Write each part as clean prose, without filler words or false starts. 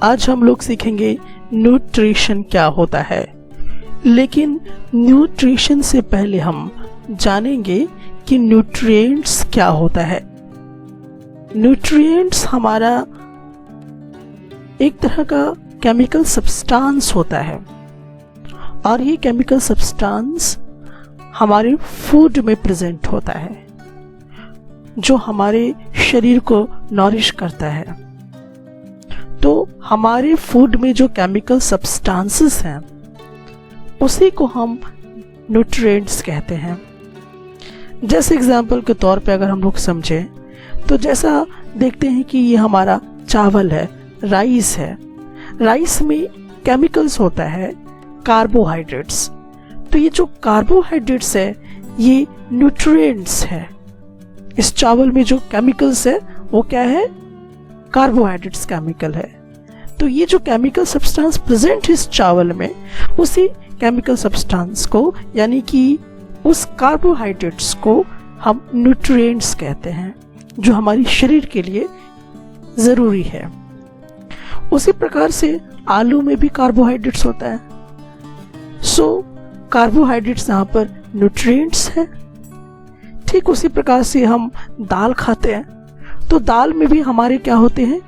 आज हम लोग सीखेंगे न्यूट्रिशन क्या होता है। लेकिन न्यूट्रिशन से पहले हम जानेंगे कि न्यूट्रिएंट्स क्या होता है। न्यूट्रिएंट्स हमारा एक तरह का केमिकल सब्सटेंस होता है और ये केमिकल सब्सटेंस हमारे फूड में प्रेजेंट होता है जो हमारे शरीर को नॉरिश करता है। तो हमारे फूड में जो केमिकल सब्सटेंसेस हैं उसी को हम न्यूट्रिएंट्स कहते हैं। जैसे एग्जांपल के तौर पे अगर हम लोग समझें तो जैसा देखते हैं कि ये हमारा चावल है, राइस है। राइस में केमिकल्स होता है कार्बोहाइड्रेट्स। तो ये जो कार्बोहाइड्रेट्स है ये न्यूट्रिएंट्स है। इस चावल में जो केमिकल्स है वो क्या है? कार्बोहाइड्रेट्स केमिकल है। तो ये जो केमिकल सब्सटेंस प्रेजेंट इस चावल में उसी केमिकल सब्सटेंस को यानी कि उस कार्बोहाइड्रेट्स को हम न्यूट्रिएंट्स कहते हैं जो हमारे शरीर के लिए जरूरी है। उसी प्रकार से आलू में भी कार्बोहाइड्रेट्स होता है। सो कार्बोहाइड्रेट्स यहाँ पर न्यूट्रिएंट्स है। ठीक उसी प्रकार से हम दाल खाते हैं तो दाल में भी हमारे क्या होते हैं?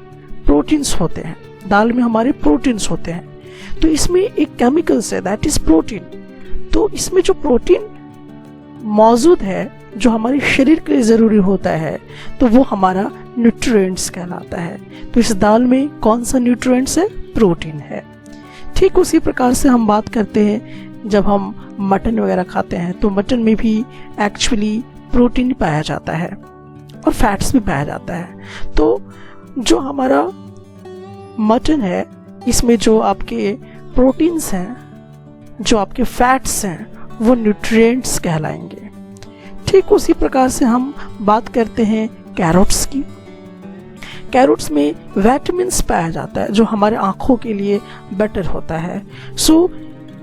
प्रोटीन्स होते हैं। दाल में हमारे प्रोटीन्स होते हैं। तो इसमें एक केमिकल्स है दैट इज प्रोटीन। तो इसमें जो प्रोटीन मौजूद है जो हमारे शरीर के लिए जरूरी होता है तो वो हमारा न्यूट्रिएंट्स कहलाता है। तो इस दाल में कौन सा न्यूट्रिएंट्स है? प्रोटीन है। ठीक उसी प्रकार से हम बात करते हैं जब हम मटन वगैरह खाते हैं तो मटन में भी एक्चुअली प्रोटीन पाया जाता है और फैट्स भी पाया जाता है। तो जो हमारा मटन है इसमें जो आपके प्रोटीन्स हैं, जो आपके फैट्स हैं वो न्यूट्रिएंट्स कहलाएंगे। ठीक उसी प्रकार से हम बात करते हैं कैरोट्स की। कैरोट्स में विटामिन्स पाया जाता है जो हमारे आंखों के लिए बेटर होता है। सो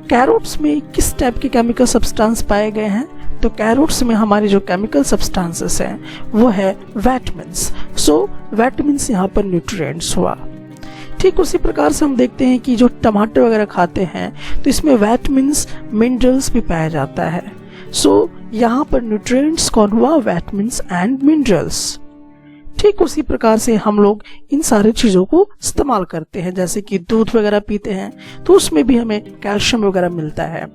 कैरोट्स में किस टाइप के केमिकल सब्सटेंस पाए गए हैं? तो कैरोट्स में हमारे जो केमिकल सब्सटेंसेस हैं वो है विटामिन्स। सो विटामिन्स यहाँ पर न्यूट्रिएंट्स हुआ। ठीक उसी प्रकार से हम देखते हैं कि जो टमाटर वगैरह खाते हैं तो इसमें विटामिन्स मिनरल्स भी पाया जाता है। सो यहाँ पर न्यूट्रिएंट्स कौन हुआ? Vitamins and minerals. ठीक उसी प्रकार से हम लोग इन सारी चीजों को इस्तेमाल करते हैं। जैसे कि दूध वगैरह पीते हैं तो उसमें भी हमें कैल्शियम वगैरह मिलता है।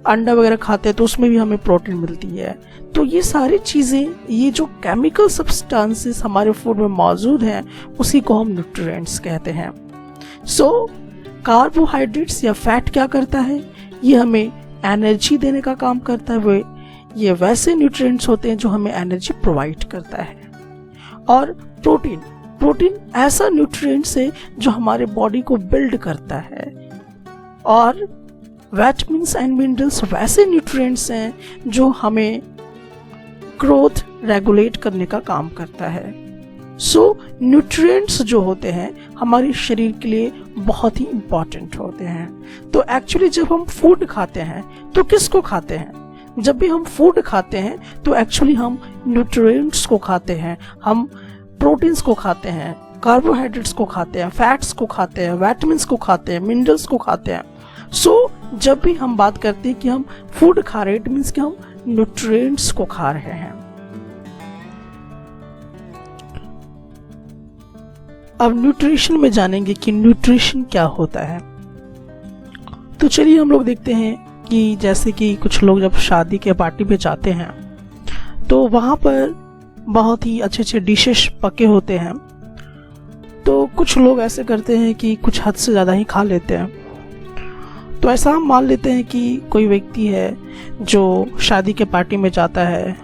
अंडा वगैरह खाते हैं तो उसमें भी हमें प्रोटीन मिलती है। तो ये सारी चीजें, ये जो केमिकल सब्सटेंसेस हमारे फूड में मौजूद हैं उसी को हम न्यूट्रिएंट्स कहते हैं। सो कार्बोहाइड्रेट्स या फैट क्या करता है? ये हमें एनर्जी देने का काम करता है। ये वैसे न्यूट्रिएंट्स होते हैं जो हमें एनर्जी प्रोवाइड करता है। और प्रोटीन ऐसा न्यूट्रिएंट्स है जो हमारे बॉडी को बिल्ड करता है। और विटामिन्स एंड मिनरल्स वैसे न्यूट्रिएंट्स हैं जो हमें ग्रोथ रेगुलेट करने का काम करता है। सो न्यूट्रिएंट्स जो होते हैं हमारे शरीर के लिए बहुत ही इंपॉर्टेंट होते हैं। तो एक्चुअली जब हम फूड खाते हैं तो किसको खाते हैं? जब भी हम फूड खाते हैं तो एक्चुअली हम न्यूट्रिएंट्स को खाते हैं। हम प्रोटीन्स को खाते हैं, कार्बोहाइड्रेट्स को खाते हैं, फैट्स को खाते हैं, विटामिन्स को खाते हैं, मिनरल्स को खाते हैं। सो जब भी हम बात करते हैं कि हम फूड खा रहे हैं इट मीन्स कि हम न्यूट्रिएंट्स को खा रहे हैं। अब न्यूट्रिशन में जानेंगे कि न्यूट्रिशन क्या होता है। तो चलिए हम लोग देखते हैं कि जैसे कि कुछ लोग जब शादी के पार्टी पे जाते हैं तो वहां पर बहुत ही अच्छे अच्छे डिशेस पके होते हैं। तो कुछ लोग ऐसे करते हैं कि कुछ हद से ज़्यादा ही खा लेते हैं। तो ऐसा हम मान लेते हैं कि कोई व्यक्ति है जो शादी के पार्टी में जाता है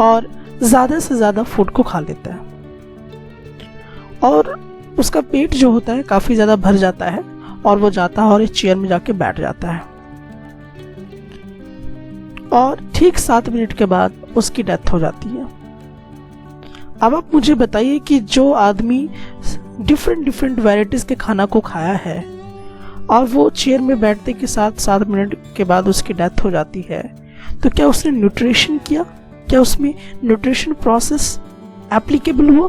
और ज़्यादा से ज़्यादा फूड को खा लेता है और उसका पेट जो होता है काफ़ी ज़्यादा भर जाता है और वो जाता है और एक चेयर में जाके बैठ जाता है और ठीक 7 मिनट के बाद उसकी डेथ हो जाती है। अब आप मुझे बताइए कि जो आदमी डिफरेंट वैरायटीज के खाना को खाया है और वो चेयर में बैठते के साथ 7 मिनट के बाद उसकी डेथ हो जाती है, तो क्या उसने न्यूट्रिशन किया? क्या उसमें न्यूट्रिशन प्रोसेस एप्लीकेबल हुआ?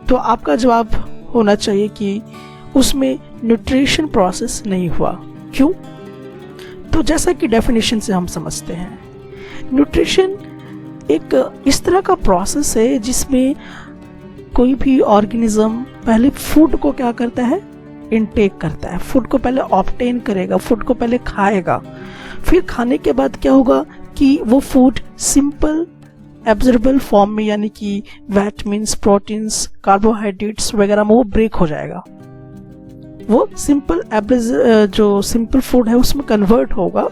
तो आपका जवाब होना चाहिए कि उसमें न्यूट्रिशन प्रोसेस नहीं हुआ। क्यों? तो जैसा कि डेफिनेशन से हम समझते हैं, न्यूट्रिशन एक इस तरह का प्रोसेस है जिसमें कोई भी ऑर्गेनिज्म पहले फूड को क्या करता है, इनटेक करता है, फूड को पहले ऑब्टेन करेगा, फूड को पहले खाएगा, फिर खाने के बाद क्या होगा कि वो फूड सिंपल एब्जॉर्बेबल फॉर्म में, यानी कि विटामिन्स, प्रोटीन्स, कार्बोहाइड्रेट्स वगैरह में वो ब्रेक हो जाएगा, वो सिंपल जो सिंपल फूड है उसमें कन्वर्ट होगा,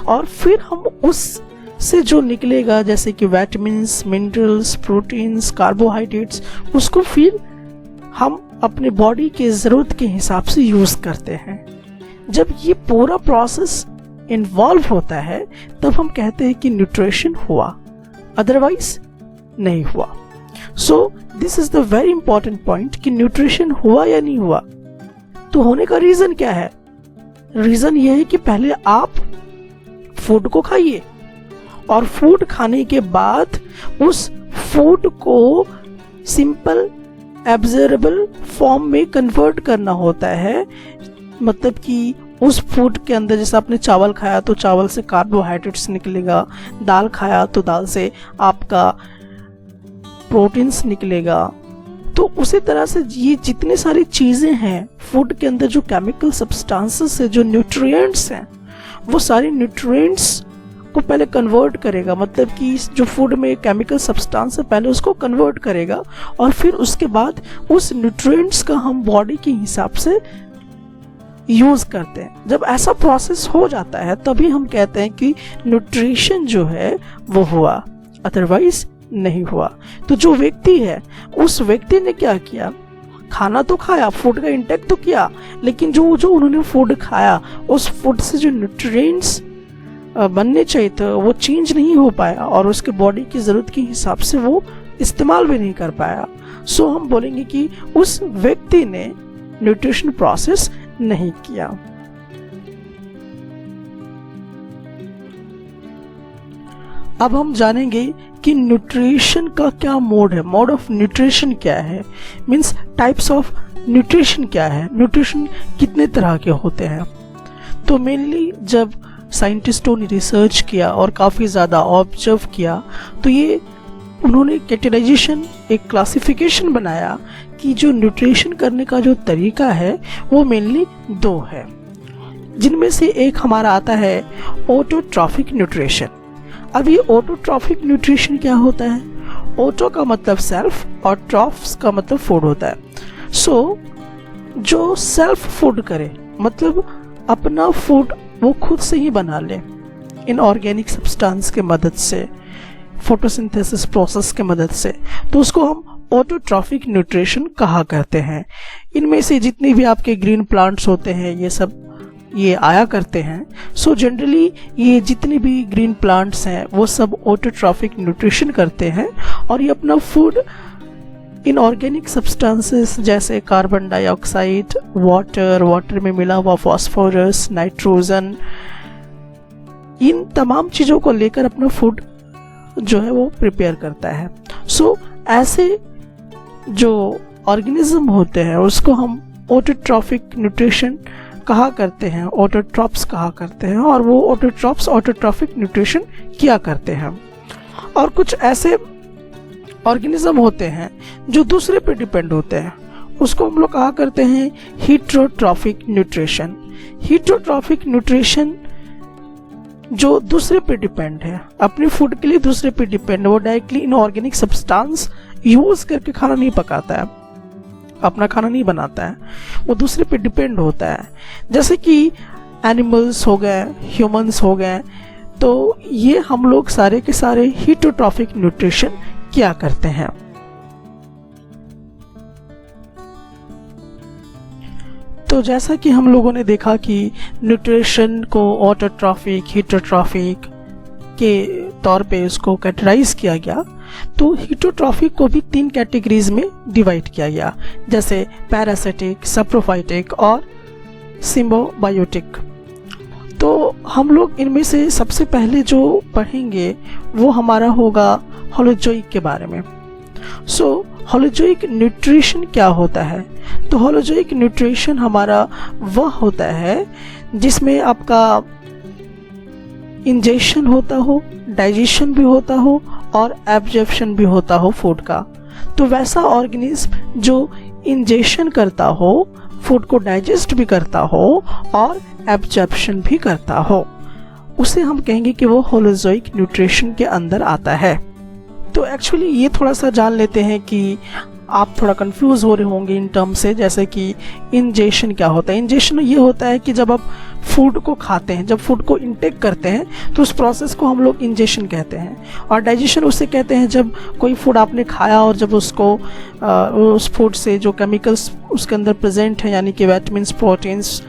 और फिर हम उस से जो निकलेगा जैसे कि विटामिन्स, मिनरल्स, प्रोटीन्स, कार्बोहाइड्रेट्स, उसको फिर हम अपने बॉडी के ज़रूरत के हिसाब से यूज़ करते हैं। जब ये पूरा प्रोसेस इन्वॉल्व होता है तब हम कहते हैं कि न्यूट्रिशन हुआ, अदरवाइज नहीं हुआ। So this is the very important point कि न्यूट्रिशन हुआ या नहीं हुआ। तो होने का रीज़न क्या है? रीज़न ये है कि पहले आप फूड को खाइए और फूड खाने के बाद उस फूड को सिंपल एब्जॉर्बेबल फॉर्म में कन्वर्ट करना होता है। मतलब कि उस फूड के अंदर, जैसे आपने चावल खाया तो चावल से कार्बोहाइड्रेट्स निकलेगा, दाल खाया तो दाल से आपका प्रोटीन्स निकलेगा। तो उसी तरह से ये जितनी सारी चीज़ें हैं फूड के अंदर, जो केमिकल सब्सटेंसेस है, जो न्यूट्रिएंट्स हैं, वो सारे न्यूट्रिएंट्स को पहले कन्वर्ट करेगा। मतलब कि जो फूड में केमिकल सब्सटेंस है पहले उसको कन्वर्ट करेगा और फिर उसके बाद उस न्यूट्रिएंट्स का हम बॉडी के हिसाब से यूज करते हैं। जब ऐसा प्रोसेस हो जाता है तभी हम कहते हैं कि न्यूट्रिशन जो है वो हुआ, अदरवाइज नहीं हुआ। तो जो व्यक्ति है उस व्यक्ति ने क्या किया, खाना तो खाया, फूड का इंटेक तो किया, लेकिन जो उन्होंने फूड खाया उस फूड से जो न्यूट्रिएंट्स बनने चाहिए थे वो चेंज नहीं हो पाया और उसके बॉडी की ज़रूरत के हिसाब से वो इस्तेमाल भी नहीं कर पाया। सो हम बोलेंगे कि उस व्यक्ति ने न्यूट्रिशन प्रोसेस नहीं किया। अब हम जानेंगे कि न्यूट्रिशन का क्या मोड है, मोड ऑफ न्यूट्रिशन क्या है, मीन्स टाइप्स ऑफ न्यूट्रिशन क्या है, न्यूट्रिशन कितने तरह के होते हैं। तो मेनली जब साइंटिस्टों ने रिसर्च किया और काफ़ी ज़्यादा ऑब्जर्व किया तो ये उन्होंने कैटेगराइजेशन, एक क्लासिफिकेशन बनाया कि जो न्यूट्रिशन करने का जो तरीका है वो मेनली दो है, जिनमें से एक हमारा आता है ऑटोट्रॉफिक न्यूट्रिशन। अब ये ऑटोट्रॉफिक न्यूट्रिशन क्या होता है? ऑटो का मतलब सेल्फ और ट्रॉफ्स का मतलब फूड होता है। सो जो सेल्फ फूड करे, मतलब अपना फूड वो खुद से ही बना ले इनऑर्गेनिक सब्सटेंस के मदद से, फोटोसिंथेसिस प्रोसेस के मदद से, तो उसको हम ऑटोट्रॉफिक न्यूट्रिशन कहा करते हैं। इनमें से जितने भी आपके ग्रीन प्लांट्स होते हैं ये सब ये आया करते हैं। सो जनरली ये जितने भी ग्रीन प्लांट्स हैं वो सब ऑटोट्रॉफिक न्यूट्रिशन करते हैं और ये अपना फूड इनऑर्गेनिक सब्सटेंसेस जैसे कार्बन डाइऑक्साइड, वाटर में मिला हुआ फॉस्फोरस, नाइट्रोजन, इन तमाम चीज़ों को लेकर अपना फूड जो है वो प्रिपेयर करता है। सो ऐसे जो ऑर्गेनिज्म होते हैं उसको हम ऑटोट्रॉफिक न्यूट्रिशन कहा करते हैं, ऑटोट्रॉप्स कहा करते हैं, और वो ऑटोट्रॉप्स ऑटोट्रॉफिक न्यूट्रिशन किया करते हैं। और कुछ ऐसे ऑर्गेनिज्म होते हैं जो दूसरे पे डिपेंड होते हैं, उसको हम लोग कहा करते हैं हीटरोट्रॉफिक न्यूट्रिशन। हीटरोट्रॉफिक न्यूट्रिशन जो दूसरे पे डिपेंड है, अपने फूड के लिए दूसरे पे डिपेंड है, वो डायरेक्टली इनऑर्गेनिक सब्सटेंस यूज करके खाना नहीं पकाता है, अपना खाना नहीं बनाता है, वो दूसरे पे डिपेंड होता है। जैसे कि एनिमल्स हो गए, ह्यूमंस हो गए, तो ये हम लोग सारे के सारे हीटरोट्रॉफिक न्यूट्रिशन क्या करते हैं। तो जैसा कि हम लोगों ने देखा कि न्यूट्रिशन को ऑटोट्रॉफिक, हीटरोट्रॉफिक के तौर पे इसको कैटेगराइज किया गया, तो हीटरोट्रॉफिक को भी 3 कैटेगरीज में डिवाइड किया गया, जैसे पैरासिटिक, सप्रोफाइटिक और सिम्बोबायोटिक। तो हम लोग इनमें से सबसे पहले जो पढ़ेंगे वो हमारा होगा होलोजोइक के बारे में। सो होलोजोइक न्यूट्रिशन क्या होता है? तो होलोजोइक न्यूट्रिशन हमारा वह होता है जिसमें आपका इंजेक्शन होता हो, डाइजेशन भी होता हो और एब्जॉर्प्शन भी होता हो फूड का। तो वैसा ऑर्गेनिज्म जो इंजेक्शन करता हो, फूड को डाइजेस्ट भी करता हो और एब्जॉर्प्शन भी करता हो, उसे हम कहेंगे कि वो होलोजोइक न्यूट्रिशन के अंदर आता है। तो एक्चुअली ये थोड़ा सा जान लेते हैं कि आप थोड़ा कंफ्यूज हो रहे होंगे इन टर्म से, जैसे कि इंजेक्शन क्या होता है। इंजेक्शन ये होता है कि जब आप फूड को खाते हैं, जब फूड को इंटेक करते हैं तो उस प्रोसेस को हम लोग इंजेक्शन कहते हैं। और डाइजेशन उसे कहते हैं जब कोई फूड आपने खाया और जब उसको उस फूड से जो केमिकल्स उसके अंदर प्रेजेंट हैं, यानी कि विटामिन्स, प्रोटीन्स,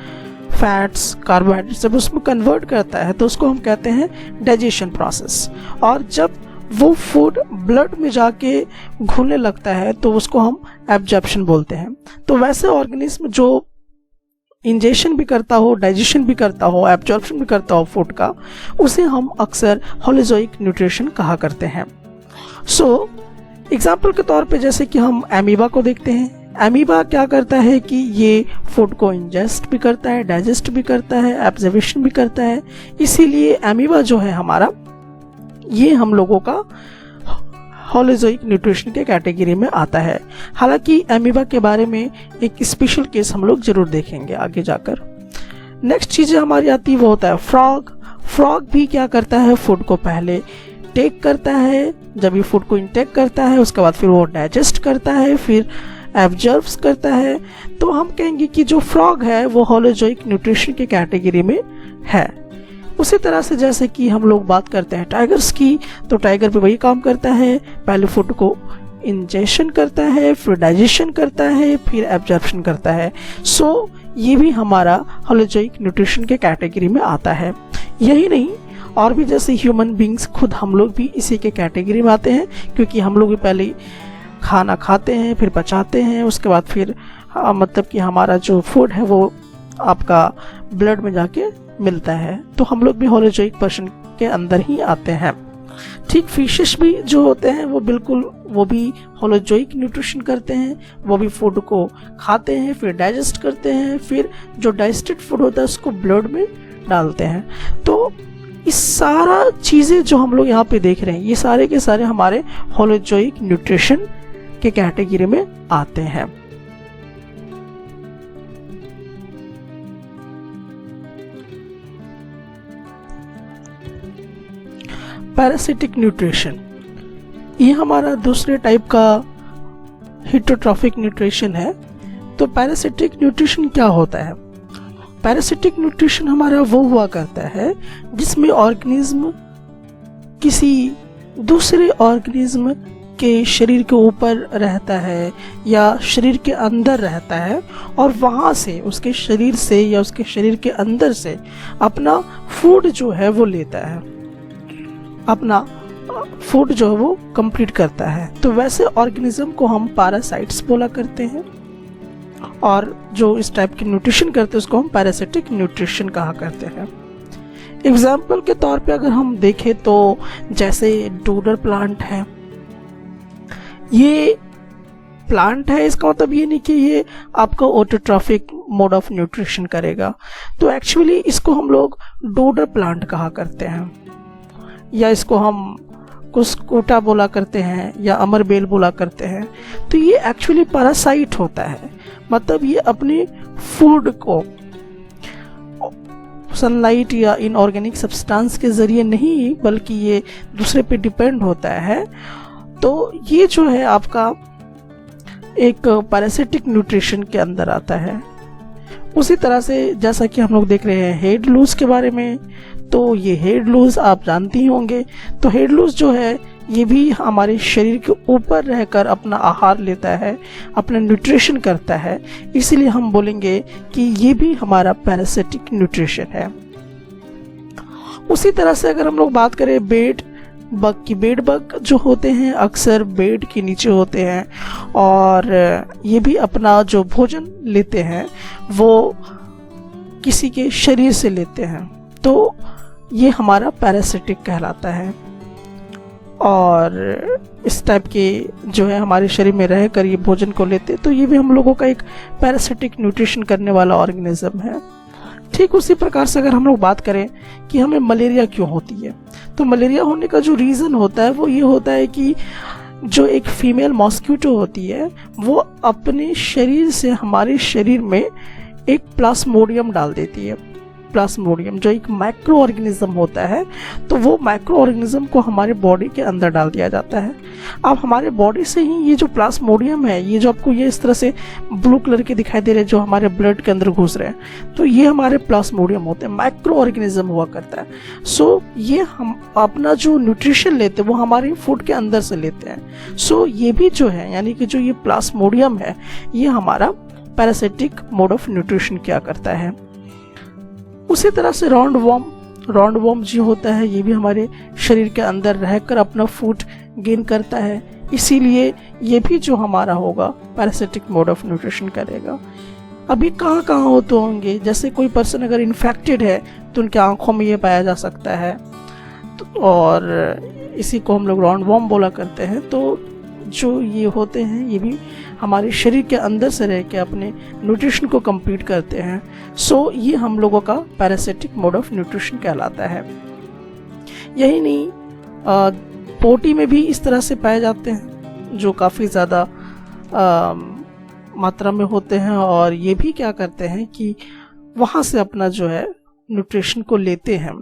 फैट्स, कार्बोहाइड्रेट्स, जब उसमें कन्वर्ट करता है तो उसको हम कहते हैं डाइजेशन प्रोसेस। और जब वो फूड ब्लड में जाके घुलने लगता है तो उसको हम एब्जॉर्प्शन बोलते हैं। तो वैसे ऑर्गेनिज्म जो इंजेक्शन भी करता हो, डाइजेशन भी करता हो, एब्जॉर्प्शन भी करता हो फूड का, उसे हम अक्सर होलोजोइक न्यूट्रिशन कहा करते हैं। सो एग्जाम्पल के तौर पे जैसे कि हम एमीबा को देखते हैं। एमीबा क्या करता है कि ये फूड को इंजेस्ट भी करता है, डाइजेस्ट भी करता है, एब्जॉर्प्शन भी करता है। इसीलिए एमीबा जो है हमारा, ये हम लोगों का होलोजोइक न्यूट्रिशन के कैटेगरी में आता है। हालांकि एमीबा के बारे में एक स्पेशल केस हम लोग जरूर देखेंगे आगे जाकर। नेक्स्ट चीज़ हमारी आती है वो होता है फ्रॉग। फ्रॉग भी क्या करता है, फूड को पहले टेक करता है, जब ये फूड को इंटेक करता है उसके बाद फिर वो डाइजेस्ट करता है, फिर एब्जॉर्ब्स करता है। तो हम कहेंगे कि जो फ्रॉग है वो होलोजोइक न्यूट्रिशन के कैटेगरी में है। उसी तरह से जैसे कि हम लोग बात करते हैं टाइगर्स की, तो टाइगर भी वही काम करता है, पहले फूड को इंजेक्शन करता है, फिर डाइजेशन करता है, फिर एब्जॉर्प्शन करता है। सो ये भी हमारा होलोजोइक न्यूट्रिशन के कैटेगरी में आता है। यही नहीं, और भी जैसे ह्यूमन बींग्स खुद हम लोग भी इसी के कैटेगरी में आते हैं, क्योंकि हम लोग भी पहले खाना खाते हैं, फिर पचाते हैं, उसके बाद फिर मतलब कि हमारा जो फूड है वो आपका ब्लड में जाके मिलता है। तो हम लोग भी होलोजोइक पर्सन के अंदर ही आते हैं। ठीक फिशेस भी जो होते हैं वो बिल्कुल वो भी होलोजोइक न्यूट्रिशन करते हैं। वो भी फूड को खाते हैं, फिर डाइजेस्ट करते हैं, फिर जो डाइजेस्टेड फूड होता है उसको ब्लड में डालते हैं। तो इस सारा चीज़ें जो हम लोग यहाँ पे देख रहे हैं, ये सारे के सारे हमारे होलोजोइक न्यूट्रिशन के कैटेगरी में आते हैं। पैरासिटिक न्यूट्रिशन, ये हमारा दूसरे टाइप का हिटोट्रॉफिक न्यूट्रिशन है। तो पैरासिटिक न्यूट्रिशन क्या होता है? पैरासिटिक न्यूट्रिशन हमारा वो हुआ करता है जिसमें ऑर्गेनिज्म किसी दूसरे ऑर्गेनिज्म के शरीर के ऊपर रहता है या शरीर के अंदर रहता है, और वहाँ से उसके शरीर से या उसके शरीर के अंदर से अपना फूड जो है वो लेता है, अपना फूड जो है वो कंप्लीट करता है। तो वैसे ऑर्गेनिज्म को हम पैरासाइट्स बोला करते हैं, और जो इस टाइप की न्यूट्रिशन करते हैं उसको हम पैरासिटिक न्यूट्रिशन कहा करते हैं। एग्जाम्पल के तौर पे अगर हम देखें तो जैसे डोडर प्लांट है, ये प्लांट है, इसका मतलब ये नहीं कि ये आपका ऑटोट्रॉफिक मोड ऑफ न्यूट्रिशन करेगा। तो एक्चुअली इसको हम लोग डोडर प्लांट कहा करते हैं, या इसको हम कुस्कोटा बोला करते हैं या अमरबेल बोला करते हैं। तो ये एक्चुअली पैरासाइट होता है, मतलब ये अपने फूड को सनलाइट या इनऑर्गेनिक सब्सटेंस के जरिए नहीं, बल्कि ये दूसरे पे डिपेंड होता है। तो ये जो है आपका एक पैरासिटिक न्यूट्रिशन के अंदर आता है। उसी तरह से जैसा कि हम लोग देख रहे हैं हेड लूज के बारे में, तो ये हेड लूज आप जानते ही होंगे। तो हेड लूज जो है ये भी हमारे शरीर के ऊपर रहकर अपना आहार लेता है, अपना न्यूट्रिशन करता है, इसलिए हम बोलेंगे कि ये भी हमारा पैरासिटिक न्यूट्रिशन है। उसी तरह से अगर हम लोग बात करें बेड बग की, बेड बग जो होते हैं अक्सर बेड के नीचे होते हैं, और ये भी अपना जो भोजन लेते हैं वो किसी के शरीर से लेते हैं, तो ये हमारा पैरासिटिक कहलाता है। और इस टाइप के जो है हमारे शरीर में रह कर ये भोजन को लेते, तो ये भी हम लोगों का एक पैरासिटिक न्यूट्रिशन करने वाला ऑर्गेनिज्म है। ठीक उसी प्रकार से अगर हम लोग बात करें कि हमें मलेरिया क्यों होती है, तो मलेरिया होने का जो रीज़न होता है वो ये होता है कि जो एक फीमेल मॉस्किटो होती है वो अपने शरीर से हमारे शरीर में एक प्लाज्मोडियम डाल देती है। प्लाज्मोडियम जो एक माइक्रो ऑर्गेनिज्म होता है, तो वो माइक्रो ऑर्गेनिज्म को हमारे बॉडी के अंदर डाल दिया जाता है। अब हमारे बॉडी से ही ये जो प्लाज्मोडियम है, ये जो आपको ये इस तरह से ब्लू कलर के दिखाई दे रहे हैं जो हमारे ब्लड के अंदर घुस रहे हैं, तो ये हमारे प्लाज्मोडियम होते हैं, माइक्रो ऑर्गेनिज्म हुआ करता है। सो ये हम अपना जो न्यूट्रिशन लेते हैं वो हमारे फूड के अंदर से लेते हैं। सो ये भी जो है यानी कि जो ये प्लाज्मोडियम है ये हमारा पैरासिटिक मोड ऑफ न्यूट्रिशन क्या करता है। उसी तरह से राउंड वॉर्म जो होता है ये भी हमारे शरीर के अंदर रहकर अपना फूड गेन करता है, इसीलिए ये भी जो हमारा होगा पैरासिटिक मोड ऑफ न्यूट्रिशन करेगा। अभी कहाँ कहाँ होते होंगे, जैसे कोई पर्सन अगर इन्फेक्टेड है तो उनके आंखों में ये पाया जा सकता है, और इसी को हम लोग राउंड वॉर्म बोला करते हैं। तो जो ये होते हैं ये भी हमारे शरीर के अंदर से रह के अपने न्यूट्रिशन को कंप्लीट करते हैं। सो ये हम लोगों का पैरासिटिक मोड ऑफ न्यूट्रिशन कहलाता है। यही नहीं, पोटी में भी इस तरह से पाए जाते हैं जो काफ़ी ज़्यादा मात्रा में होते हैं, और ये भी क्या करते हैं कि वहाँ से अपना जो है न्यूट्रिशन को लेते हैं।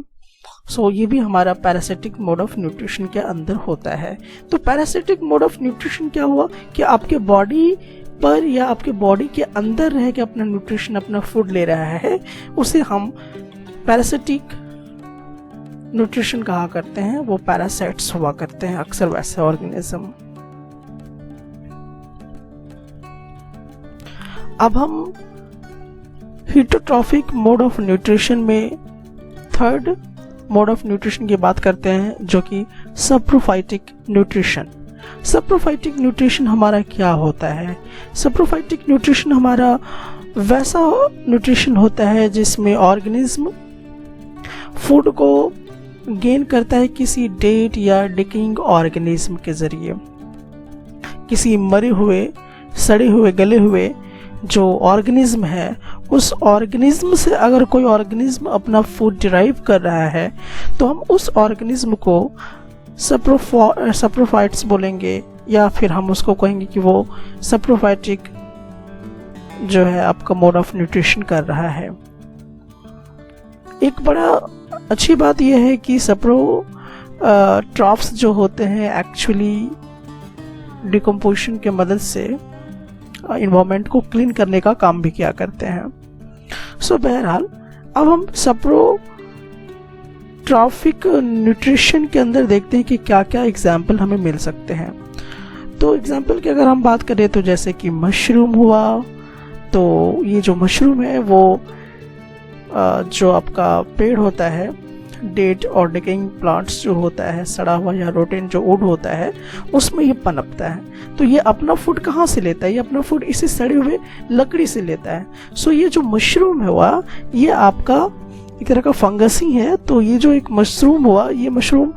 सो ये भी हमारा पैरासिटिक मोड ऑफ न्यूट्रिशन के अंदर होता है। तो पैरासिटिक मोड ऑफ न्यूट्रिशन क्या हुआ कि आपके बॉडी पर या आपके बॉडी के अंदर रह के अपना न्यूट्रिशन अपना फूड ले रहा है, उसे हम पैरासिटिक न्यूट्रिशन कहा करते हैं। वो पैरासाइट्स हुआ करते हैं अक्सर वैसे ऑर्गेनिज्म। अब हम हीटोट्रॉफिक मोड ऑफ न्यूट्रिशन में थर्ड मोड ऑफ न्यूट्रिशन की बात करते हैं, जो कि सप्रोफाइटिक न्यूट्रिशन। सप्रोफाइटिक न्यूट्रिशन हमारा क्या होता है? सप्रोफाइटिक न्यूट्रिशन हमारा वैसा न्यूट्रिशन होता है जिसमें ऑर्गेनिज्म फूड को गेन करता है किसी डेड या डिकेइंग ऑर्गेनिज्म के जरिए। किसी मरे हुए, सड़े हुए, गले हुए जो ऑर्गेनिज्म है, उस ऑर्गेनिज्म से अगर कोई ऑर्गेनिज्म अपना फूड डिराइव कर रहा है तो हम उस ऑर्गेनिज्म को सप्रोफाइट्स बोलेंगे, या फिर हम उसको कहेंगे कि वो सप्रोफाइटिक जो है आपका मोड ऑफ न्यूट्रिशन कर रहा है। एक बड़ा अच्छी बात यह है कि ट्रॉफ्स जो होते हैं एक्चुअली डिकम्पोजिशन के मदद से इन्वायरमेंट को क्लीन करने का काम भी किया करते हैं। सो बहरहाल अब हम सप्रोट्रॉफिक न्यूट्रिशन के अंदर देखते हैं कि क्या क्या एग्जाम्पल हमें मिल सकते हैं। तो एग्जाम्पल की अगर हम बात करें तो जैसे कि मशरूम हुआ, तो ये जो मशरूम है वो जो आपका पेड़ होता है, डेड और डिकेइंग प्लांट्स जो होता है, सड़ा हुआ या रोटेन जो वुड होता है, उसमें ये पनपता है। तो ये अपना फूड कहाँ से लेता है? ये अपना फूड इसी सड़े हुए लकड़ी से लेता है। सो ये जो मशरूम हुआ ये आपका एक तरह का फंगस ही है। तो ये जो एक मशरूम हुआ, ये मशरूम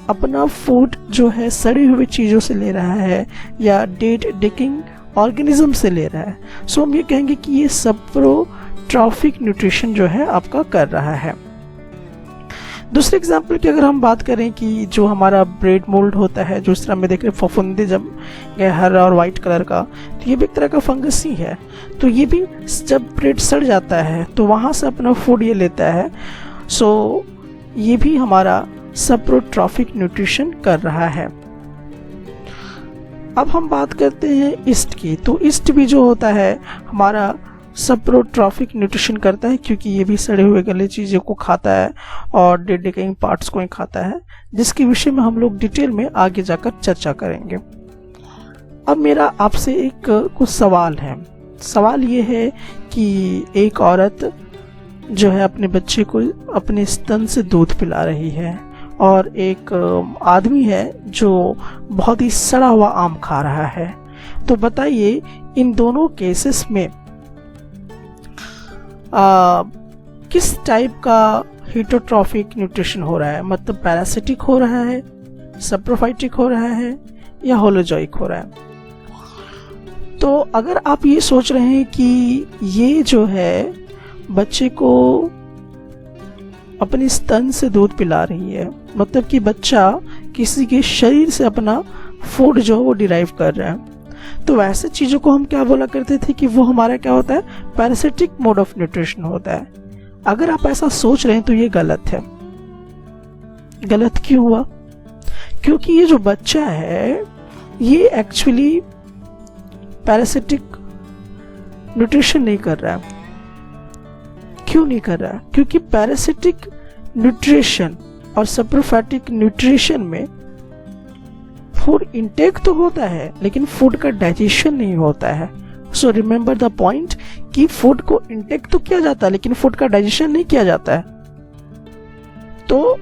अपना फूड जो है सड़ी हुई चीज़ों से ले रहा है या डेड डिकेइंग ऑर्गेनिज्म से ले रहा है। सो हम ये कहेंगे कि ये सप्रोट्रॉफिक न्यूट्रिशन जो है आपका कर रहा है। दूसरे एग्जाम्पल की अगर हम बात करें कि जो हमारा ब्रेड मोल्ड होता है, जो इस तरह में देख रहे फफूंदे जब गए हरा और वाइट कलर का, तो ये भी एक तरह का फंगस ही है। तो ये भी जब ब्रेड सड़ जाता है तो वहाँ से अपना फूड ये लेता है। सो ये भी हमारा सप्रोट्रॉफिक न्यूट्रिशन कर रहा है। अब हम बात करते हैं ईस्ट की। तो ईस्ट भी जो होता है हमारा सप्रोट्रॉफिक न्यूट्रिशन करता है, क्योंकि ये भी सड़े हुए गले चीज़ों को खाता है और डेड डिकेइंग पार्ट्स को ही खाता है, जिसके विषय में हम लोग डिटेल में आगे जाकर चर्चा करेंगे। अब मेरा आपसे एक कुछ सवाल है। सवाल ये है कि एक औरत जो है अपने बच्चे को अपने स्तन से दूध पिला रही है, और एक आदमी है जो बहुत ही सड़ा हुआ आम खा रहा है। तो बताइए इन दोनों केसेस में किस टाइप का हीटोट्रॉफिक न्यूट्रिशन हो रहा है? मतलब पैरासिटिक हो रहा है सप्रोफाइटिक हो रहा है या होलोजोइक हो रहा है। तो अगर आप ये सोच रहे हैं कि ये जो है बच्चे को अपनी स्तन से दूध पिला रही है, मतलब कि बच्चा किसी के शरीर से अपना फूड जो है वो डिराइव कर रहा है, तो वैसे चीजों को हम क्या बोला करते थे कि वो हमारा क्या होता है, पैरासिटिक मोड ऑफ न्यूट्रिशन होता है। अगर आप ऐसा सोच रहे हैं तो ये गलत है। गलत क्यों हुआ? क्योंकि ये जो बच्चा है ये एक्चुअली पैरासिटिक न्यूट्रिशन नहीं कर रहा है। क्यों नहीं कर रहा है? क्योंकि पैरासिटिक न्यूट्रिशन और सप्रोफैटिक न्यूट्रिशन में फूड इंटेक तो होता है लेकिन फूड का डाइजेशन नहीं होता है। सो रिमेंबर द पॉइंट कि फूड को इंटेक तो किया जाता है लेकिन फूड का डाइजेशन नहीं किया जाता है। तो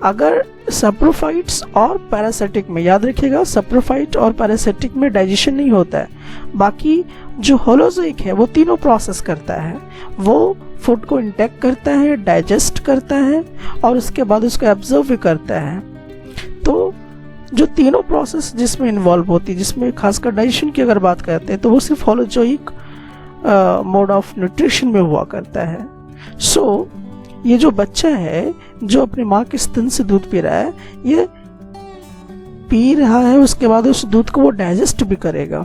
अगर सप्रोफाइट्स और पैरासिटिक में, याद रखिएगा, सप्रोफाइट और पैरासिटिक में डाइजेशन नहीं होता है, बाकी जो होलोजोइक है वो तीनों प्रोसेस करता है। वो फूड को इंटेक करता है, डाइजेस्ट करता है और उसके बाद उसको एब्जॉर्व भी करता है। तो जो तीनों प्रोसेस जिसमें इन्वॉल्व होती है, जिसमें खासकर डाइजेशन की अगर बात करते हैं, तो वो सिर्फ होलोजोइक मोड ऑफ न्यूट्रिशन में हुआ करता है। सो ये जो बच्चा है जो अपनी माँ के स्तन से दूध पी रहा है, ये पी रहा है, उसके बाद उस दूध को वो डाइजेस्ट भी करेगा,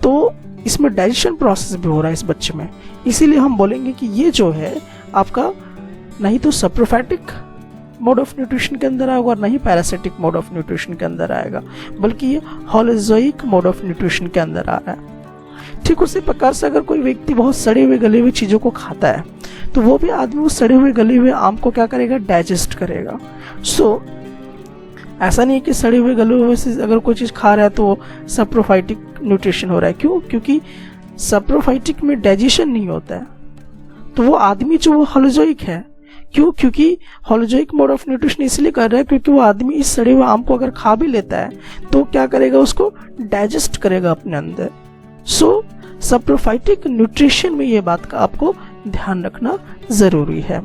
तो इसमें डाइजेशन प्रोसेस भी हो रहा है इस बच्चे में। इसीलिए हम बोलेंगे कि ये जो है आपका नहीं तो सप्रोफैटिक मोड ऑफ न्यूट्रिशन के अंदर आएगा और नहीं पैरासिटिक मोड ऑफ न्यूट्रिशन के अंदर आएगा, बल्कि ये होलोजोइक मोड ऑफ न्यूट्रिशन के अंदर आ रहा है। ठीक उसी प्रकार से अगर कोई व्यक्ति बहुत सड़े हुए गले हुए चीजों को खाता है तो वो भी आदमी उस सड़े हुए गले हुए आम को क्या करेगा, डाइजेस्ट करेगा। सो ऐसा नहीं है कि सड़े हुए गले हुए से अगर कोई चीज खा रहा है तो सप्रोफाइटिक न्यूट्रिशन हो रहा है। क्यों? क्योंकि सप्रोफाइटिक में डाइजेशन नहीं होता है, तो वो आदमी जो वो होलोजोइक है। क्यों? क्योंकि होलोजोइक मोड ऑफ न्यूट्रिशन इसलिए कर रहा है क्योंकि वो आदमी इस सड़े हुए आम को अगर खा भी लेता है तो क्या करेगा, उसको डाइजेस्ट करेगा अपने अंदर। सो सप्रोफाइटिक न्यूट्रिशन में ये बात का आपको ध्यान रखना जरूरी है।